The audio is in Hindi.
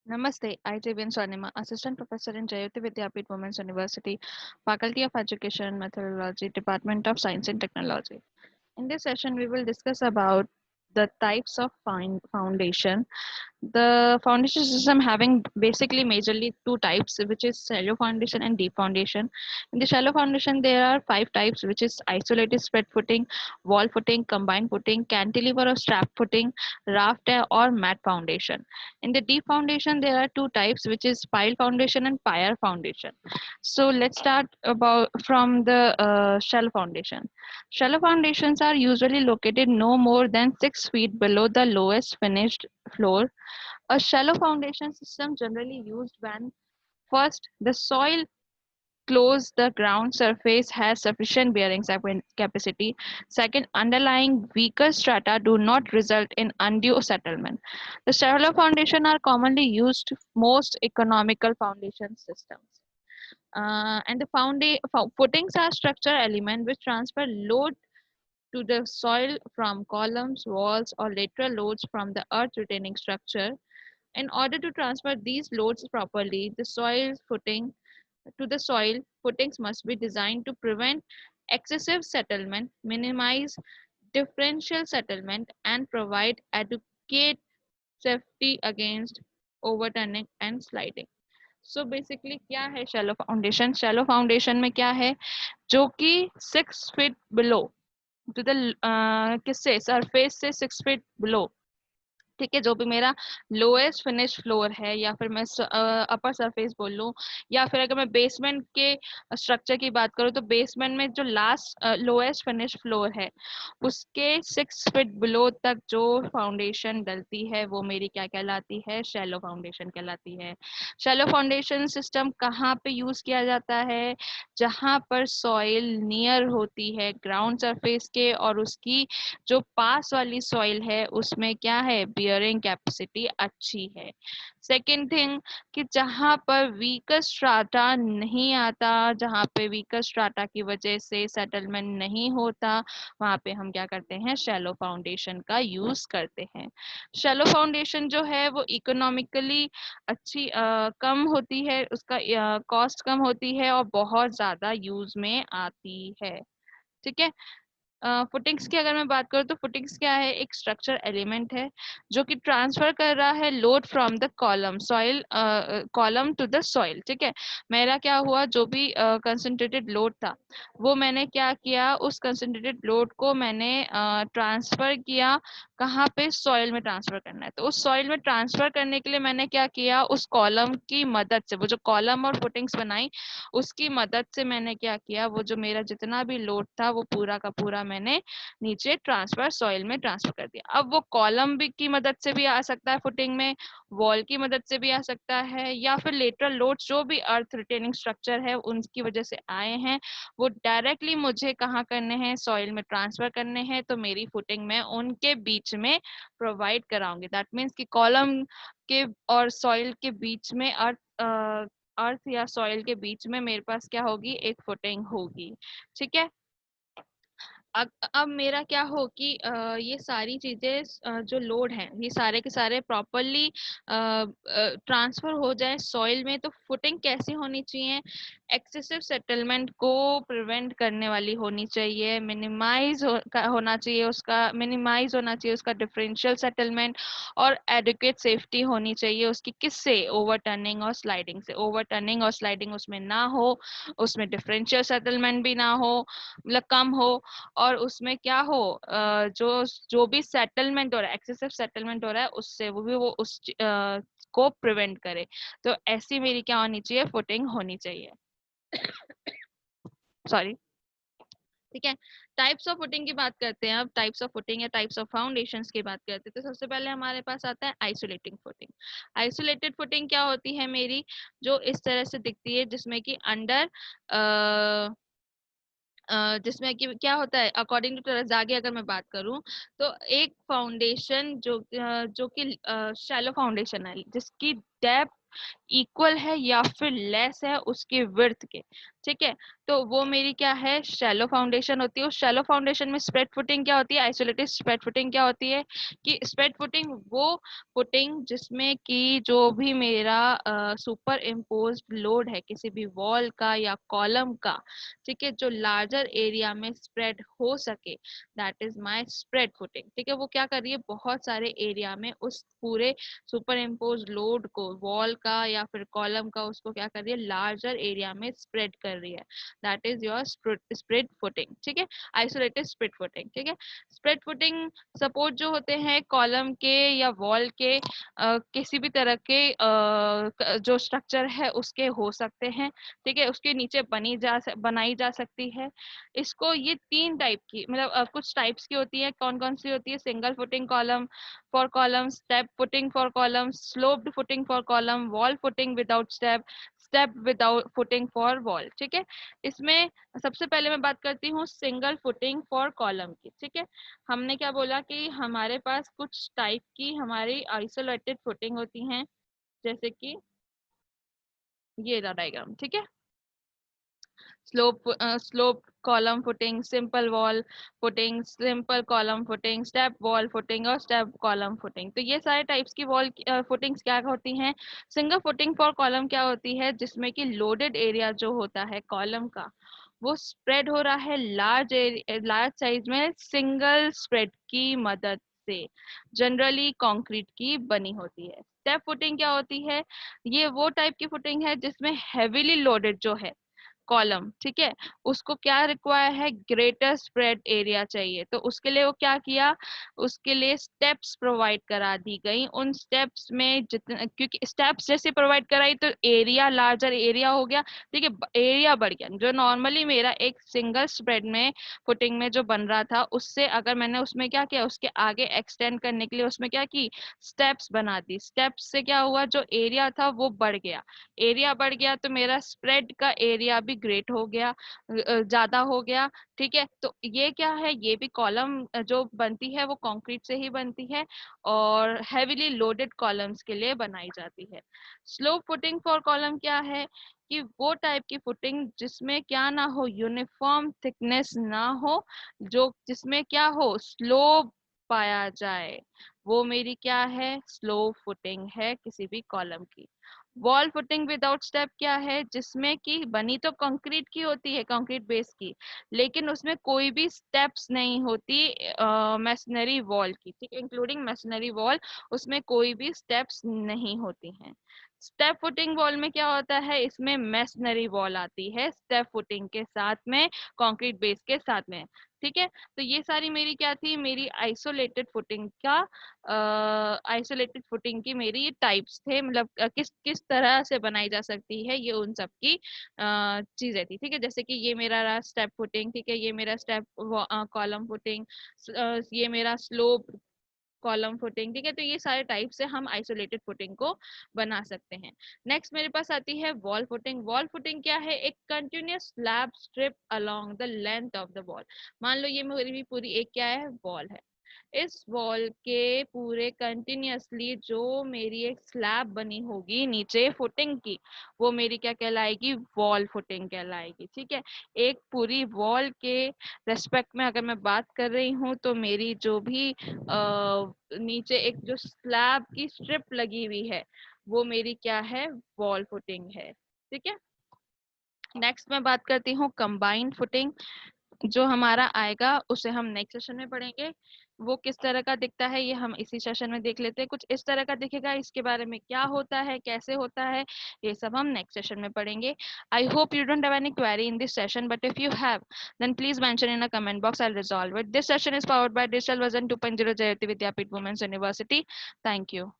Namaste, I J.B.N. Swarnima, Assistant Professor in Jayoti Vidyapith Women's University, Faculty of Education and Methodology, Department of Science and Technology. In this session, we will discuss about the types of foundation. The foundation system having basically majorly two types, which is shallow foundation and deep foundation. In the shallow foundation, there are five types, which is isolated spread footing, wall footing, combined footing, cantilever or strap footing, raft or mat foundation. In the deep foundation, there are two types, which is pile foundation and pier foundation. So let's start about from the shallow foundation. Shallow foundations are usually located no more than 6 feet below the lowest finished floor. A shallow foundation system generally used when first the soil close the ground surface has sufficient bearing capacity. Second, underlying weaker strata do not result in undue settlement. The shallow foundation are commonly used most economical foundation systems. And the footings are structural element which transfer load to the soil from columns, walls, or lateral loads from the earth retaining structure. In order to transfer these loads properly, the soil footings must be designed to prevent excessive settlement, minimize differential settlement, and provide adequate safety against overturning and sliding. So basically क्या है शैलो फाउंडेशन में क्या है जो कि 6 फीट बिलो टू द किससे सरफेस से 6 फीट बिलो ठीक है जो भी मेरा लोएस्ट फिनिश फ्लोर है या फिर मैं अपर सरफेस बोल लूँ या फिर अगर मैं बेसमेंट के स्ट्रक्चर की बात करूँ तो बेसमेंट में जो लास्ट लोएस्ट फिनिश फ्लोर है उसके 6 फीट बिलो तक जो फाउंडेशन डलती है वो मेरी क्या कहलाती है शैलो फाउंडेशन कहलाती है शैलो फाउंडेशन सिस्टम कहाँ पे यूज किया जाता है जहाँ पर सॉइल नियर होती है ग्राउंड सरफेस के और उसकी जो पास वाली सॉइल है उसमें क्या है बियरिंग कैपेसिटी अच्छी है सेकेंड थिंग कि जहाँ पर वीकर स्ट्राटा नहीं आता जहाँ पे वीकर स्ट्राटा की वजह से सेटलमेंट नहीं होता वहाँ पे हम क्या करते हैं शैलो फाउंडेशन का यूज करते हैं शैलो फाउंडेशन जो है वो इकोनॉमिकली अच्छी कम होती है उसका कॉस्ट कम होती है और बहुत ज्यादा यूज में आती है ठीक है फुटिंग्स की अगर मैं बात करूँ तो फुटिंग्स क्या है एक स्ट्रक्चर एलिमेंट है जो कि ट्रांसफर कर रहा है load from the column soil column to the soil ठीक है मेरा क्या हुआ जो भी कंसंट्रेटेड लोड था वो मैंने क्या किया उस कंसंट्रेटेड लोड को मैंने ट्रांसफर किया कहाँ पे सॉइल में ट्रांसफर करना है तो उस सॉइल में ट्रांसफर करने के लिए मैंने क्या किया उस कॉलम की मदद से वो जो कॉलम और फुटिंग्स बनाई उसकी मदद से मैंने क्या किया वो जो मेरा जितना भी लोड था वो पूरा का पूरा मैंने नीचे ट्रांसफर सॉइल में ट्रांसफर कर दिया अब वो कॉलम भी की मदद से भी आ सकता है फुटिंग में वॉल की मदद से भी आ सकता है या फिर लेटरल लोड जो भी अर्थ रिटेनिंग स्ट्रक्चर है उनकी वजह से आए हैं वो डायरेक्टली मुझे कहाँ करने हैं सॉइल में ट्रांसफर करने हैं तो मेरी फुटिंग में उनके बीच में प्रोवाइड कराऊंगी दैट मीन्स कि कॉलम के और सॉइल के बीच में अर्थ या सॉइल के बीच में मेरे पास क्या होगी एक फुटिंग होगी ठीक है अब मेरा क्या हो कि ये सारी चीजें जो लोड है ये सारे के सारे प्रॉपरली ट्रांसफर हो जाए सॉइल में तो फुटिंग कैसी होनी चाहिए एक्सेसिव सेटलमेंट को प्रिवेंट करने वाली होनी चाहिए होना चाहिए उसका मिनिमाइज होना चाहिए उसका डिफरेंशियल सेटलमेंट और एडिक्वेट सेफ्टी होनी चाहिए उसकी किससे ओवरटर्निंग और स्लाइडिंग से ओवरटर्निंग और स्लाइडिंग उसमें ना हो उसमें डिफरेंशियल सेटलमेंट भी ना हो मतलब कम हो और उसमें क्या हो जो जो भी सेटलमेंट हो रहा है एक्सेसिव सेटलमेंट हो रहा है उससे वो भी वो को प्रिवेंट करे तो ऐसी मेरी क्या होनी चाहिए फुटिंग होनी चाहिए सॉरी ठीक है टाइप्स ऑफ फुटिंग की बात करते हैं अब टाइप्स ऑफ फुटिंग या टाइप्स ऑफ फाउंडेशंस की बात करते हैं तो सबसे पहले हमारे पास आता है आइसोलेटिंग फुटिंग आइसोलेटेड फुटिंग क्या होती है मेरी जो इस तरह से दिखती है जिसमें कि अंडर जिसमें कि क्या होता है अकॉर्डिंग टू तरजागी अगर मैं बात करूं तो एक फाउंडेशन जो कि शैलो फाउंडेशन है जिसकी डेप्थ इक्वल है या फिर लेस है उसके विड्थ के, ठीक है। तो वो मेरी क्या है, शैलो फाउंडेशन होती है। उस शैलो फाउंडेशन में स्प्रेड फुटिंग क्या होती है, आइसोलेटेड स्प्रेड फुटिंग क्या होती है कि स्प्रेड फुटिंग वो फुटिंग जिसमें कि जो भी मेरा सुपर इम्पोज लोड है किसी भी वॉल का या कॉलम का, ठीक है, जो लार्जर एरिया में स्प्रेड हो सके, that is my spread footing, ठीक है। वो क्या कर रही है, बहुत सारे एरिया में उस पूरे सुपर इम्पोज लोड को वॉल का या फिर कॉलम का उसको क्या कर रही है, लार्जर एरिया में स्प्रेड कर रही है, that is your spread footing, ठीक है। आइसोलेटेड स्प्रेड फुटिंग, ठीक है। स्प्रेड फुटिंग सपोर्ट जो होते हैं कॉलम के या वॉल के किसी भी तरह के जो स्ट्रक्चर है उसके हो सकते हैं, ठीक है, उसके नीचे बनाई जा सकती है। इसको ये तीन टाइप की मतलब कुछ टाइप्स की होती है, कौन कौन सी होती है, single footing column for column, step footing for column, sloped footing for column, wall footing without step, step without footing for wall, ठीक है। इसमें सबसे पहले मैं बात करती हूँ सिंगल फुटिंग फॉर कॉलम की, ठीक है। हमने क्या बोला कि हमारे पास कुछ टाइप की हमारी आइसोलेटेड फुटिंग होती हैं, जैसे कि ये रहा डायग्राम, ठीक है। Slope column footing, simple wall footing, simple column footing, step wall footing और स्टेप कॉलम फुटिंग। तो ये सारे टाइप्स की वॉल फुटिंग्स क्या होती हैं। सिंगल फुटिंग फॉर कॉलम क्या होती है, जिसमें कि लोडेड एरिया जो होता है कॉलम का वो स्प्रेड हो रहा है लार्ज साइज में सिंगल स्प्रेड की मदद से, जनरली कंक्रीट की बनी होती है। स्टेप फुटिंग क्या होती है, ये वो टाइप की फुटिंग है जिसमें हेवीली लोडेड जो है कॉलम, ठीक है, उसको क्या रिक्वायर है, ग्रेटर स्प्रेड एरिया चाहिए। तो उसके लिए वो क्या किया, उसके लिए स्टेप्स प्रोवाइड करा दी गई। उन स्टेप्स में जितने, क्योंकि स्टेप्स जैसे प्रोवाइड कराई तो एरिया लार्जर एरिया हो गया, ठीक है, एरिया बढ़ गया। जो नॉर्मली मेरा एक सिंगल स्प्रेड में फुटिंग में जो बन रहा था उससे अगर मैंने उसमें क्या किया, उसके आगे एक्सटेंड करने के लिए उसमें क्या की, स्टेप्स बना दी। स्टेप्स से क्या हुआ, जो एरिया था वो बढ़ गया, एरिया बढ़ गया तो मेरा स्प्रेड का एरिया भी ग्रेट हो गया, ज्यादा हो गया, ठीक है। तो ये क्या है, ये भी कॉलम जो बनती है वो कंक्रीट से ही बनती है और हेवीली लोडेड कॉलम्स के लिए बनाई जाती है। स्लो फुटिंग फॉर कॉलम क्या है कि वो टाइप की फुटिंग जिसमें क्या ना हो, यूनिफॉर्म थिकनेस ना हो, जो जिसमें क्या हो, स्लो पाया जाए, वो मेरी क्या है, स्लो फुटिंग है किसी भी कॉलम की। वॉल फुटिंग विदाउट स्टेप क्या है, जिसमें कि बनी तो कंक्रीट की होती है, कंक्रीट बेस की, लेकिन उसमें कोई भी स्टेप्स नहीं होती मैसनरी वॉल की, ठीक है, इंक्लूडिंग मैसनरी वॉल, उसमें कोई भी स्टेप्स नहीं होती हैं। स्टेप फुटिंग वॉल में क्या होता है, इसमें मैसनरी वॉल आती है स्टेप फुटिंग के साथ में, कंक्रीट बेस के साथ में, ठीक है। तो ये सारी मेरी क्या थी, मेरी आइसोलेटेड फुटिंग का आइसोलेटेड फुटिंग की मेरी ये टाइप्स थे, मतलब किस किस तरह से बनाई जा सकती है, ये उन सब की चीजें थी, ठीक है। जैसे कि ये मेरा रहा स्टेप फुटिंग, ठीक है, ये मेरा स्टेप कॉलम फुटिंग, ये मेरा स्लोप कॉलम फुटिंग, ठीक है। तो ये सारे टाइप से हम आइसोलेटेड फुटिंग को बना सकते हैं। नेक्स्ट मेरे पास आती है वॉल फुटिंग। वॉल फुटिंग क्या है, एक continuous slab strip along the length of the wall. मान लो ये मेरी पूरी एक क्या है, वॉल है, इस वॉल के पूरे कंटिन्यूअसली जो मेरी एक स्लैब बनी होगी नीचे फुटिंग की, वो मेरी क्या कहलाएगी, वॉल फुटिंग कहलाएगी, ठीक है। एक पूरी वॉल के रेस्पेक्ट में अगर मैं बात कर रही हूँ तो मेरी जो भी नीचे एक जो स्लैब की स्ट्रिप लगी हुई है वो मेरी क्या है, वॉल फुटिंग है, ठीक है। नेक्स्ट मैं बात करती हूँ कंबाइंड फुटिंग। जो हमारा आएगा उसे हम नेक्स्ट सेशन में पढ़ेंगे। वो किस तरह का दिखता है ये हम इसी सेशन में देख लेते हैं। कुछ इस तरह का दिखेगा, इसके बारे में क्या होता है, कैसे होता है, ये सब हम नेक्स्ट सेशन में पढ़ेंगे। I hope you don't have any query in this session, but if you have, then please mention in a comment box. I'll resolve it. This session is powered by Digital Version 2.0 Jayati Vidyapeeth Women's University. Thank you.